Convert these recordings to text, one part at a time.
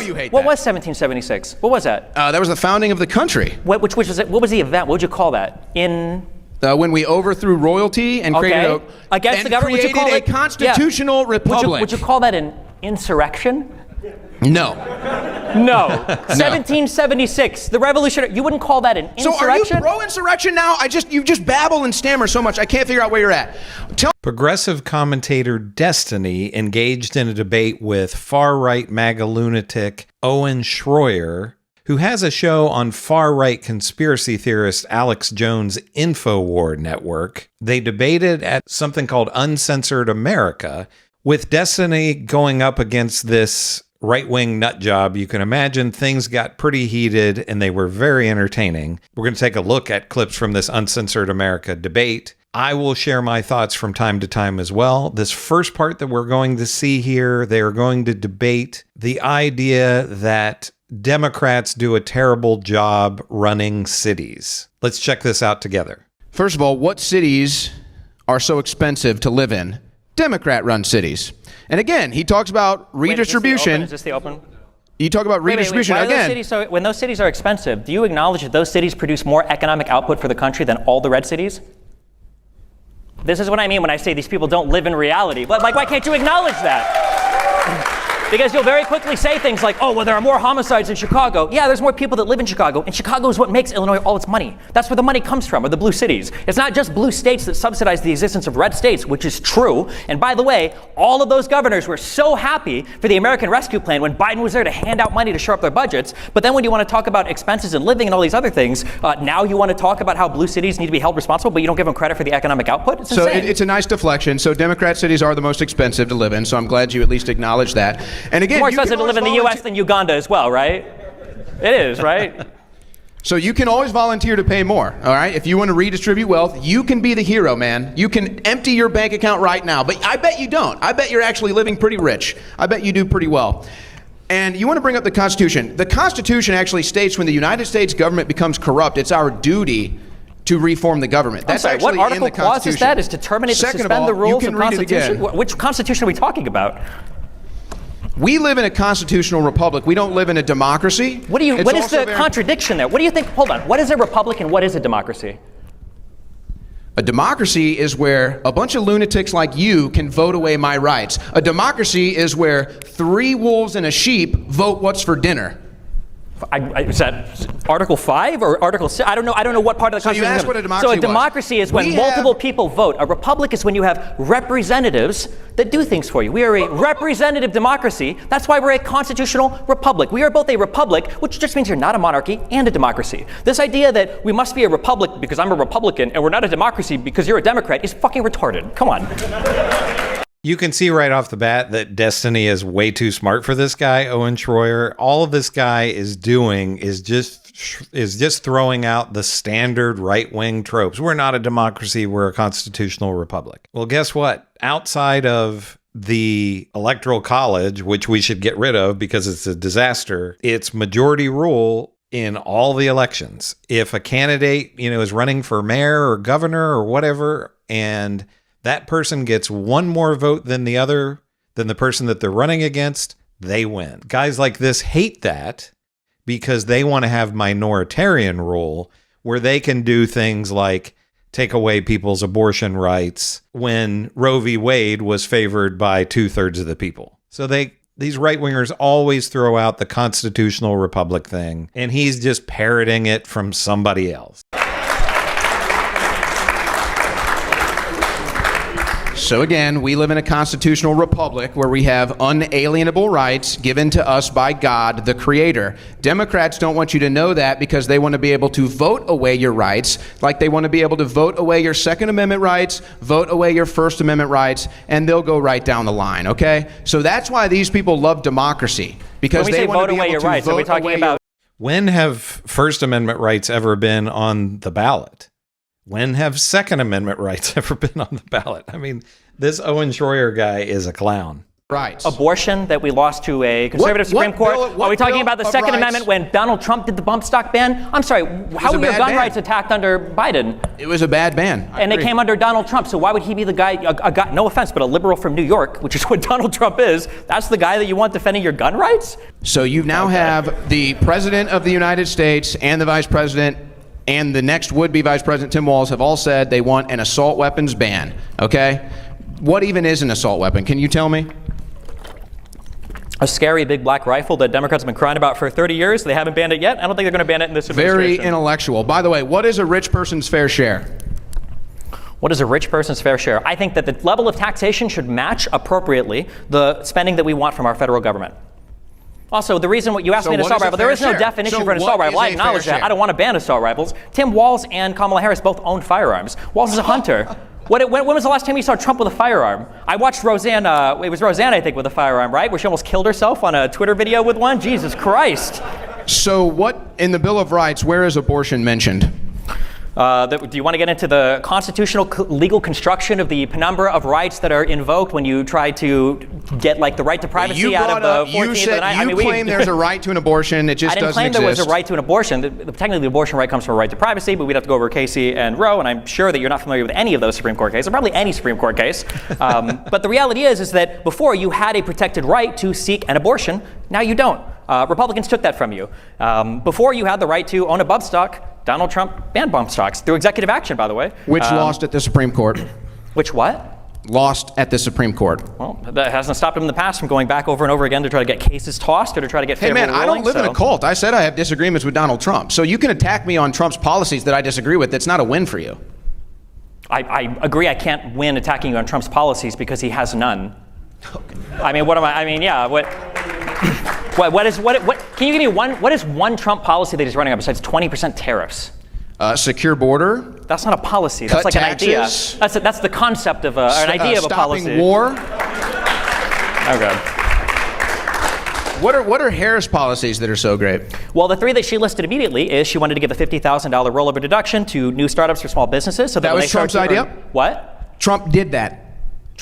you hate what that. was 1776? What was that? That was the founding of the country. Which was it? What was the event? What would you call that? When we overthrew royalty and created against the government, created would you call a it, constitutional republic. Would you call that an insurrection? No. No. 1776, the revolution. You wouldn't call that an insurrection? So are you pro-insurrection now? You just babble and stammer so much, I can't figure out where you're at. Progressive commentator Destiny engaged in a debate with far-right MAGA lunatic Owen Schroyer, who has a show on far-right conspiracy theorist Alex Jones' InfoWar network. They debated at something called Uncensored America, with Destiny going up against this right-wing nut job. You can imagine things got pretty heated, and they were very entertaining. We're going to take a look at clips from this Uncensored America debate. I will share my thoughts from time to time as well. This first part that we're going to see here, they are going to debate the idea that Democrats do a terrible job running cities. Let's check this out together. First of all, what cities are so expensive to live in? Democrat-run cities. And again, he talks about redistribution. Is this the open? You talk about redistribution again. When those cities are expensive, do you acknowledge that those cities produce more economic output for the country than all the red cities? This is what I mean when I say these people don't live in reality. But why can't you acknowledge that? Because you'll very quickly say things like, oh, well, there are more homicides in Chicago. Yeah, there's more people that live in Chicago, and Chicago is what makes Illinois all its money. That's where the money comes from, or the blue cities. It's not just blue states that subsidize the existence of red states, which is true. And by the way, all of those governors were so happy for the American Rescue Plan when Biden was there to hand out money to shore up their budgets. But then when you want to talk about expenses and living and all these other things, now you want to talk about how blue cities need to be held responsible, but you don't give them credit for the economic output? It's insane. So it's a nice deflection. So Democrat cities are the most expensive to live in, so I'm glad you at least acknowledge that. And again, more expensive to live in the U.S. than Uganda as well, right? It is, right? So you can always volunteer to pay more, all right? If you want to redistribute wealth, you can be the hero, man. You can empty your bank account right now, but I bet you don't. I bet you're actually living pretty rich. I bet you do pretty well. And you want to bring up the Constitution. The Constitution actually states when the United States government becomes corrupt, it's our duty to reform the government. That's actually what article in the clause is that? Is to terminate or suspend the rules of Constitution? Which Constitution are we talking about? We live in a constitutional republic. We don't live in a democracy. What is the contradiction there? What do you think? Hold on. What is a republic and what is a democracy? A democracy is where a bunch of lunatics like you can vote away my rights. A democracy is where 3 wolves and a sheep vote what's for dinner. Is that Article 5 or Article 6? I don't know what part of the Constitution. So you asked what a democracy was. So a democracy is when multiple people vote. A republic is when you have representatives that do things for you. We are a representative democracy. That's why we're a constitutional republic. We are both a republic, which just means you're not a monarchy, and a democracy. This idea that we must be a republic because I'm a Republican and we're not a democracy because you're a Democrat is fucking retarded. Come on. You can see right off the bat that Destiny is way too smart for this guy, Owen Schroyer. All of this guy is doing is just throwing out the standard right-wing tropes. We're not a democracy, we're a constitutional republic. Well, guess what? Outside of the Electoral College, which we should get rid of because it's a disaster, it's majority rule in all the elections. If a candidate, is running for mayor or governor or whatever, and that person gets one more vote than the person that they're running against, they win. Guys like this hate that because they want to have minoritarian rule where they can do things like take away people's abortion rights when Roe v. Wade was favored by 2/3 of the people. So these right-wingers always throw out the constitutional republic thing, and he's just parroting it from somebody else. So again, we live in a constitutional republic where we have unalienable rights given to us by God, the Creator. Democrats don't want you to know that because they want to be able to vote away your rights, like they want to be able to vote away your Second Amendment rights, vote away your First Amendment rights, and they'll go right down the line, okay? So that's why these people love democracy, because they want to be able to vote away your rights. When have First Amendment rights ever been on the ballot? When have Second Amendment rights ever been on the ballot? I mean, this Owen Schroyer guy is a clown. Rights. Abortion that we lost to a conservative Supreme Court. Are we talking about the Second Amendment when Donald Trump did the bump stock ban? I'm sorry, how were your gun rights attacked under Biden? It was a bad ban. And they came under Donald Trump, so why would he be the guy, a guy, no offense, but a liberal from New York, which is what Donald Trump is, that's the guy that you want defending your gun rights? So you now have the President of the United States and the Vice President and the next would-be Vice President, Tim Walz, have all said they want an assault weapons ban, okay? What even is an assault weapon? Can you tell me? A scary big black rifle that Democrats have been crying about for 30 years. They haven't banned it yet. I don't think they're going to ban it in this administration. Very intellectual. By the way, what is a rich person's fair share? What is a rich person's fair share? I think that the level of taxation should match appropriately the spending that we want from our federal government. Also, the reason what you asked me an assault rifle, there is no definition for an assault rifle. I acknowledge that. I don't want to ban assault rifles. Tim Walz and Kamala Harris both own firearms. Walz is a hunter. When was the last time you saw Trump with a firearm? I watched Roseanne, it was Roseanne, I think, with a firearm, right? Where she almost killed herself on a Twitter video with one? Jesus Christ. So what, in the Bill of Rights, where is abortion mentioned? Do you want to get into the constitutional legal construction of the penumbra of rights that are invoked when you try to get like the right to privacy out of the 14th Amendment? You claim there's a right to an abortion. It just doesn't exist. I didn't claim there was a right to an abortion. Technically, the abortion right comes from a right to privacy, but we'd have to go over Casey and Roe, and I'm sure that you're not familiar with any of those Supreme Court cases, or probably any Supreme Court case. But the reality is that before you had a protected right to seek an abortion. Now you don't. Republicans took that from you. Before you had the right to own a bump stock, Donald Trump banned bump stocks through executive action, by the way. Which lost at the Supreme Court. Which what? Lost at the Supreme Court. Well, that hasn't stopped him in the past from going back over and over again to try to get cases tossed or to try to get favorable rulings. Hey man, I don't live in a cult. I said I have disagreements with Donald Trump. So you can attack me on Trump's policies that I disagree with. That's not a win for you. I agree I can't win attacking you on Trump's policies because he has none. I mean, what am I mean, yeah, what can you give me what is one Trump policy that he's running on besides 20% tariffs? Secure border. That's not a policy. That's like taxes. an idea. That's the concept of an idea of a policy. Stopping war. Okay. What are Harris policies that are so great? Well, the three that she listed immediately is she wanted to give a $50,000 rollover deduction to new startups for small businesses. So that was Trump's idea? What? Trump did that.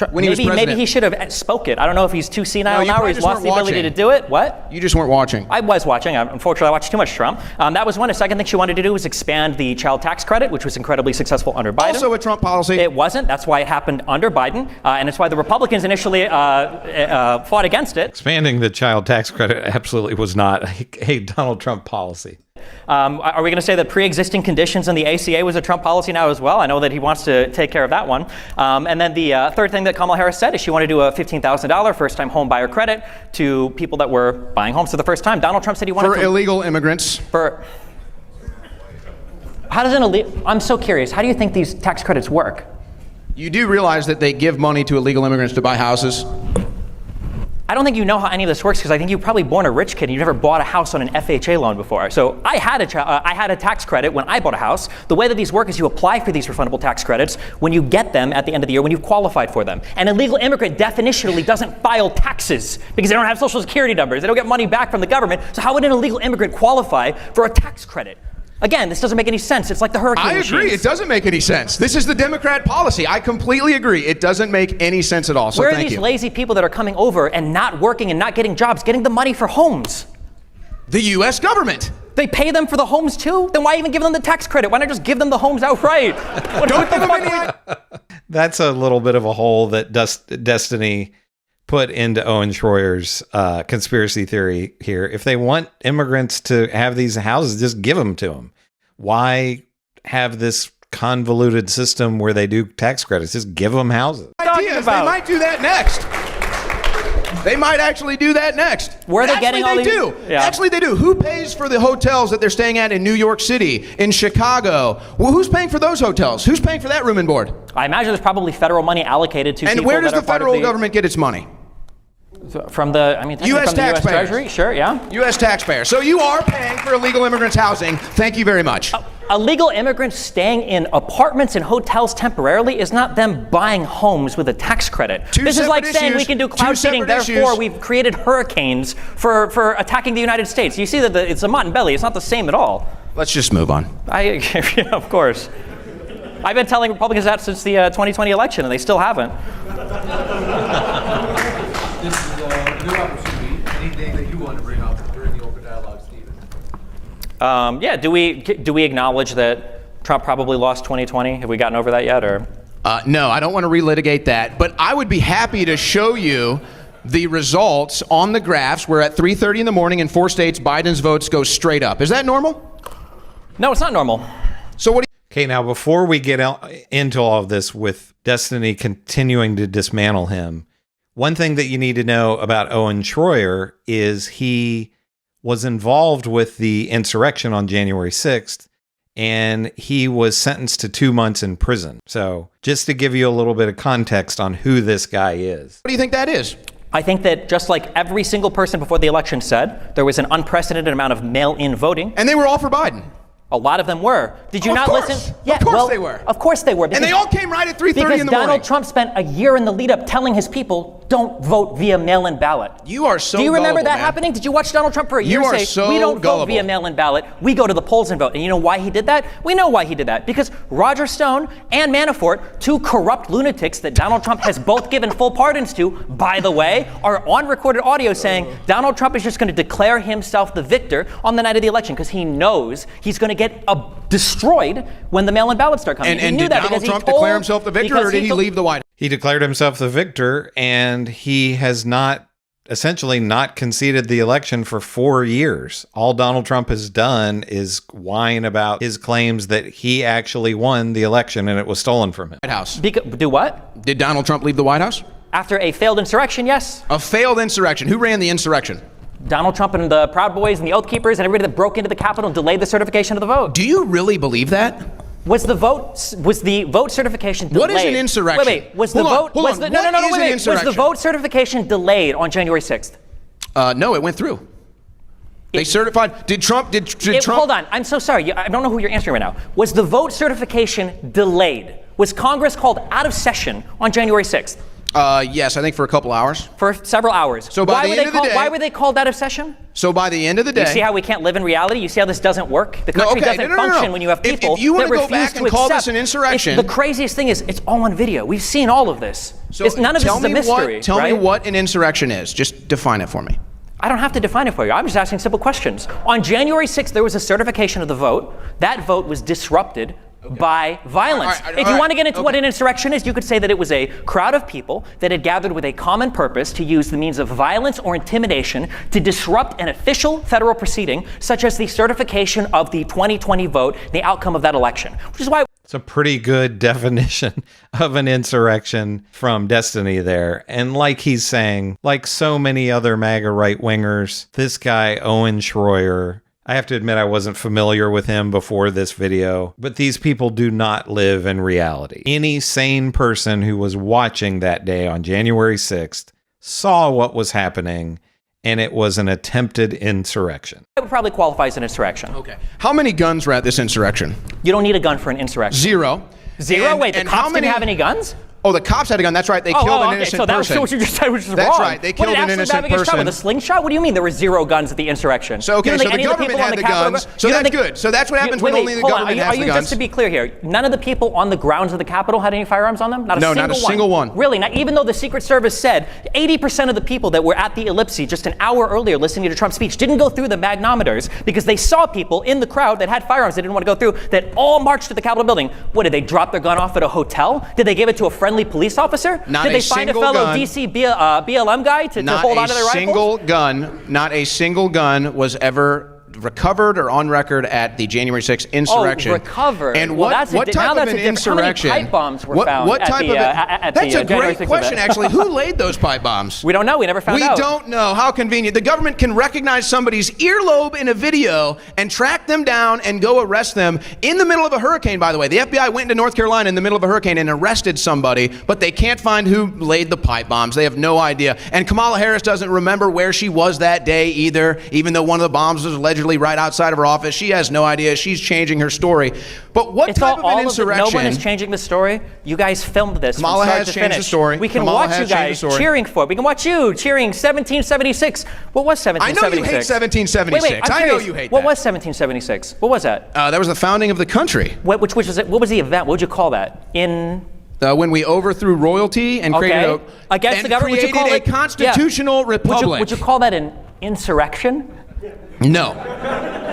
When he was president. Maybe he should have spoke it. I don't know if he's too senile now or he's lost the ability to do it. What? You just weren't watching. I was watching. Unfortunately, I watched too much Trump. That was one. A second thing she wanted to do was expand the child tax credit, which was incredibly successful under Biden. Also a Trump policy. It wasn't. That's why it happened under Biden. And it's why the Republicans initially fought against it. Expanding the child tax credit absolutely was not a Donald Trump policy. Are we going to say that pre-existing conditions in the ACA was a Trump policy now as well? I know that he wants to take care of that one. And then the third thing that Kamala Harris said is she wanted to do a $15,000 first-time home buyer credit to people that were buying homes for the first time. Donald Trump said he wanted for illegal immigrants. How does I'm so curious. How do you think these tax credits work? You do realize that they give money to illegal immigrants to buy houses? I don't think you know how any of this works because I think you were probably born a rich kid and you never bought a house on an FHA loan before. So I had a tax credit when I bought a house. The way that these work is you apply for these refundable tax credits when you get them at the end of the year when you've qualified for them. An illegal immigrant definitionally doesn't file taxes because they don't have social security numbers. They don't get money back from the government. So how would an illegal immigrant qualify for a tax credit? Again, this doesn't make any sense. It's like the hurricane I agree. machines. It doesn't make any sense. This is the Democrat policy. I completely agree. It doesn't make any sense at all. So Where are these lazy people that are coming over and not working and not getting jobs, getting the money for homes? The U.S. government. They pay them for the homes too? Then why even give them the tax credit? Why not just give them the homes outright? Don't give them any. That's a little bit of a hole that Destiny put into Owen Schroyer's conspiracy theory here. If they want immigrants to have these houses, just give them to them. Why have this convoluted system where they do tax credits? Just give them houses. Ideas. They might do that next. They might actually do that next. Where are they getting all these? Actually, they do. Who pays for the hotels that they're staying at in New York City, in Chicago? Well, who's paying for those hotels? Who's paying for that room and board? I imagine there's probably federal money allocated to people. And where does the federal government get its money? From the, U.S. from the U.S. Treasury? Sure, yeah. U.S. taxpayer. So you are paying for illegal immigrants' housing. Thank you very much. Illegal immigrants staying in apartments and hotels temporarily is not them buying homes with a tax credit. This is like saying we can do cloud seeding, therefore we've created hurricanes for attacking the United States. You see that it's a mott and belly. It's not the same at all. Let's just move on. Yeah, of course. I've been telling Republicans that since the 2020 election, and they still haven't. Yeah, do we acknowledge that Trump probably lost 2020? Have we gotten over that yet, or? No, I don't want to relitigate that, but I would be happy to show you the results on the graphs where at 3:30 in the morning in 4 states, Biden's votes go straight up. Is that normal? No, it's not normal. So what do Okay, now before we get into all of this with Destiny continuing to dismantle him, one thing that you need to know about Owen Schroyer is he was involved with the insurrection on January 6th, and he was sentenced to 2 months in prison. So just to give you a little bit of context on who this guy is. you think that is? I think that just like every single person before the election said, there was an unprecedented amount of mail-in voting. And they were all for Biden. A lot of them were. Did you Of not course. listen? Of course they were. Of course they were. And they all came right at 3:30 in the morning. Because Donald Trump spent a year in the lead up telling his people, don't vote via mail-in ballot. You are so Do you remember gullible, that man. happening? Did you watch Donald Trump for a year You are say, so we don't vote gullible. via mail-in ballot, we go to the polls and vote? And you know why he did that? We know why he did that. Because Roger Stone and Manafort, two corrupt lunatics that Donald Trump has both given full pardons to, by the way, are on recorded audio saying Donald Trump is just going to declare himself the victor on the night of the election because he knows he's going to get destroyed when the mail-in ballots start coming. And did Donald Trump declare himself the victor, or did he leave the White House? He declared himself the victor, and he has essentially not conceded the election for 4 years. All Donald Trump has done is whine about his claims that he actually won the election and it was stolen from him. White House. Do what? Did Donald Trump leave the White House? After a failed insurrection, yes. A failed insurrection. Who ran the insurrection? Donald Trump and the Proud Boys and the Oath Keepers and everybody that broke into the Capitol and delayed the certification of the vote. Do you really believe that? Was the vote certification delayed? What is an insurrection? Wait. Was Hold the on, vote hold was on. the What is an Was insurrection? the vote certification delayed on January 6th? No, it went through. They certified. Did Trump? Hold on. I'm so sorry. I don't know who you're answering right now. Was the vote certification delayed? Was Congress called out of session on January 6th? Yes, I think for a couple hours. For several hours. So by the end of the day, why were they called out of session? So by the end of the day, You see how we can't live in reality? You see how this doesn't work? The country doesn't function when you have people If you want that to go refuse back and call this an insurrection, the craziest thing is it's all on video. We've seen all of this. so None of this is a mystery. Tell me right? what an insurrection is. Just define it for me. I don't have to define it for you. I'm just asking simple questions. On January 6th, there was a certification of the vote. That vote was disrupted by violence. If you want to get into what an insurrection is, you could say that it was a crowd of people that had gathered with a common purpose to use the means of violence or intimidation to disrupt an official federal proceeding, such as the certification of the 2020 vote, the outcome of that election, which is why It's a pretty good definition of an insurrection from Destiny there. And like he's saying, like so many other MAGA right-wingers, this guy, Owen Schroyer, I have to admit I wasn't familiar with him before this video, but these people do not live in reality. Any sane person who was watching that day on January 6th saw what was happening, and it was an attempted insurrection. it would probably qualify as an insurrection. Okay. How many guns were at this insurrection? You don't need a gun for an insurrection. Zero. Zero? Wait, the cops didn't have any guns? Oh, the cops had a gun. That's right. They killed an innocent so that person. was what you just said, which is That's wrong. right. They killed What, an absolute innocent Bavigate shot person. with a slingshot? What do you mean there were zero guns at the insurrection? So, okay, You don't so think the any of government people on had the Capitol- guns. you So don't that's think- good. So that's what happens when only the hold on. government has the Just guns. to be clear here, none of the people on the grounds of the Capitol had any firearms on them? No, not a single one. Really? Not, even though the Secret Service said 80% of the people that were at the Ellipse just an hour earlier listening to Trump's speech didn't go through the magnometers because they saw people in the crowd that had firearms they didn't want to go through that all marched to the Capitol building. What, did they drop their gun off at a hotel? Did they give it to a friendly police officer? Not did a they find a single fellow gun. DC BLM guy to hold on to their rifles? Not a single gun was ever recovered or on record at the January 6th insurrection. Oh, recovered. And Well, what now type that's of a an different- insurrection? How many pipe bombs were found What at type the, of at That's the, a January great 6th question, event? actually. Who laid those pipe bombs? We don't know. We never found out. We don't know. How convenient. The government can recognize somebody's earlobe in a video and track them down and go arrest them in the middle of a hurricane, by the way. The FBI went into North Carolina in the middle of a hurricane and arrested somebody, but they can't find who laid the pipe bombs. They have no idea. And Kamala Harris doesn't remember where she was that day either, even though one of the bombs was allegedly right outside of her office. She has no idea. She's changing her story. But what type of an insurrection? No one is changing the story. You guys filmed this Kamala from start has to changed finish. the story. We can Kamala watch has you changed the guys story. cheering for it. We can watch you cheering 1776. What was 1776? I know you hate 1776. Wait, I'm I know curious. you hate What that. was 1776? What was that? That was the founding of the country. Which was it? What was the event? What would you call that? When we overthrew royalty and created against and the government, would you created call a it constitutional republic. Would you call that an insurrection? No.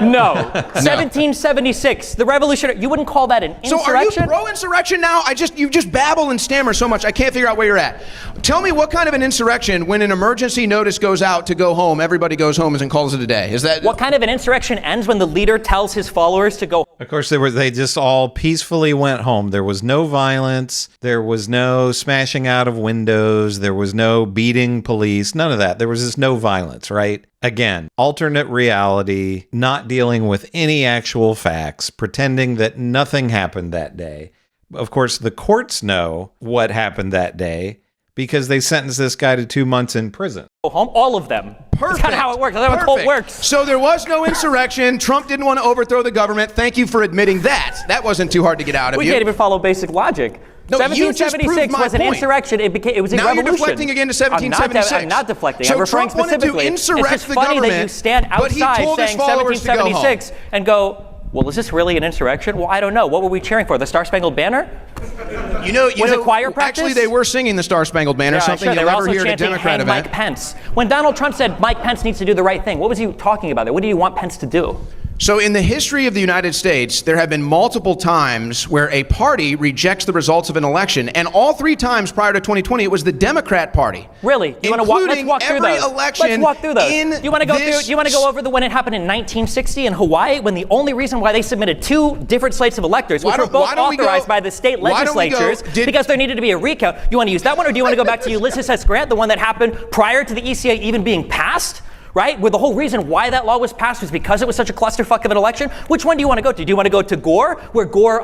No. 1776, the revolution. You wouldn't call that an insurrection? So are you pro-insurrection now? You just babble and stammer so much, I can't figure out where you're at. Tell me what kind of an insurrection, when an emergency notice goes out to go home, everybody goes home and calls it a day. Is that... What kind of an insurrection ends when the leader tells his followers to go? Of course, they just all peacefully went home. There was no violence. There was no smashing out of windows. There was no beating police. None of that. There was just no violence, right? Again, alternate reality, not dealing with any actual facts, pretending that nothing happened that day. Of course, the courts know what happened that day because they sentenced this guy to 2 months in prison. Go home, all of them. Perfect. That's not how it works. That's how a cult works. So there was no insurrection. Trump didn't want to overthrow the government. Thank you for admitting that. That wasn't too hard to get out of We you. can't even follow basic logic. No, 1776 was an insurrection. It was a now revolution. You're deflecting again to 1776. I'm not deflecting. So I'm referring Trump specifically. wanted to insurrect it's just the funny government, that you stand but he outside told his saying followers to go home. 1776 and go, well, is this really an insurrection? Well, I don't know. What were we cheering for? The Star Spangled Banner? Was it choir practice? Actually, they were singing the Star Spangled Banner, something sure. you'll never hear at a Democrat event. Mike Pence. When Donald Trump said Mike Pence needs to do the right thing, what was he talking about there? What do you want Pence to do? So in the history of the United States, there have been multiple times where a party rejects the results of an election, and all 3 times prior to 2020, it was the Democrat Party. Really? You want to walk? Let's walk through those. Let's walk through those. Do you want to go through? Do you want to go over when it happened in 1960 in Hawaii, when the only reason why they submitted 2 different slates of electors, which were both authorized by the state legislatures, because there needed to be a recount. You want to use that one, or do you want to go back to Ulysses S. Grant, the one that happened prior to the ECA even being passed? Right? Where the whole reason why that law was passed was because it was such a clusterfuck of an election. Which one do you want to go to? Do you want to go to Gore, where Gore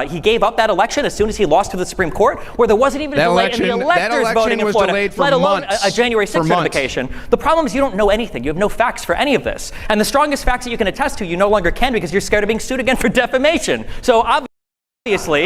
he gave up that election as soon as he lost to the Supreme Court, where there wasn't even a delay in the electors voting in Florida, let alone a January 6th certification. The problem is you don't know anything. You have no facts for any of this. And the strongest facts that you can attest to, you no longer can because you're scared of being sued again for defamation. So Obviously,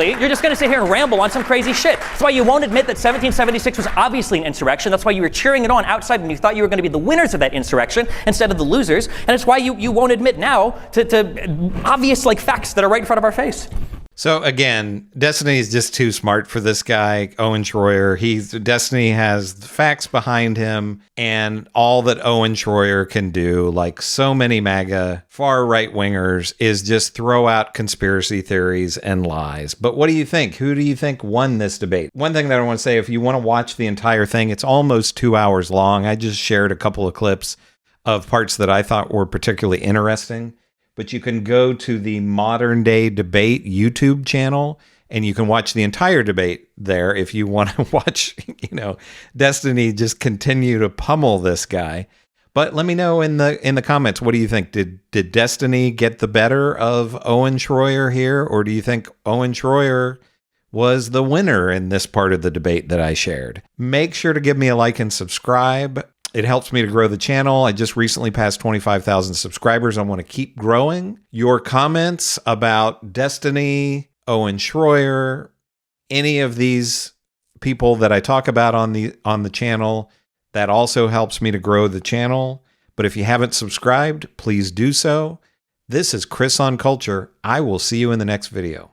you're just going to sit here and ramble on some crazy shit. That's why you won't admit that 1776 was obviously an insurrection. That's why you were cheering it on outside when you thought you were going to be the winners of that insurrection instead of the losers. And it's why you won't admit now to obvious facts that are right in front of our face. So again, Destiny is just too smart for this guy, Owen Schroyer. Destiny has the facts behind him, and all that Owen Schroyer can do, like so many MAGA far right wingers, is just throw out conspiracy theories and lies. But what do you think? Who do you think won this debate? One thing that I want to say, if you want to watch the entire thing, it's almost 2 hours long. I just shared a couple of clips of parts that I thought were particularly interesting. But you can go to the Modern Day Debate YouTube channel, and you can watch the entire debate there if you want to watch, Destiny just continue to pummel this guy. But let me know in the comments, what do you think? Did Destiny get the better of Owen Schroyer here, or do you think Owen Schroyer was the winner in this part of the debate that I shared? Make sure to give me a like and subscribe. It helps me to grow the channel. I just recently passed 25,000 subscribers. I want to keep growing. Your comments about Destiny, Owen Schroyer, any of these people that I talk about on the channel, that also helps me to grow the channel. But if you haven't subscribed, please do so. This is Chris on Culture. I will see you in the next video.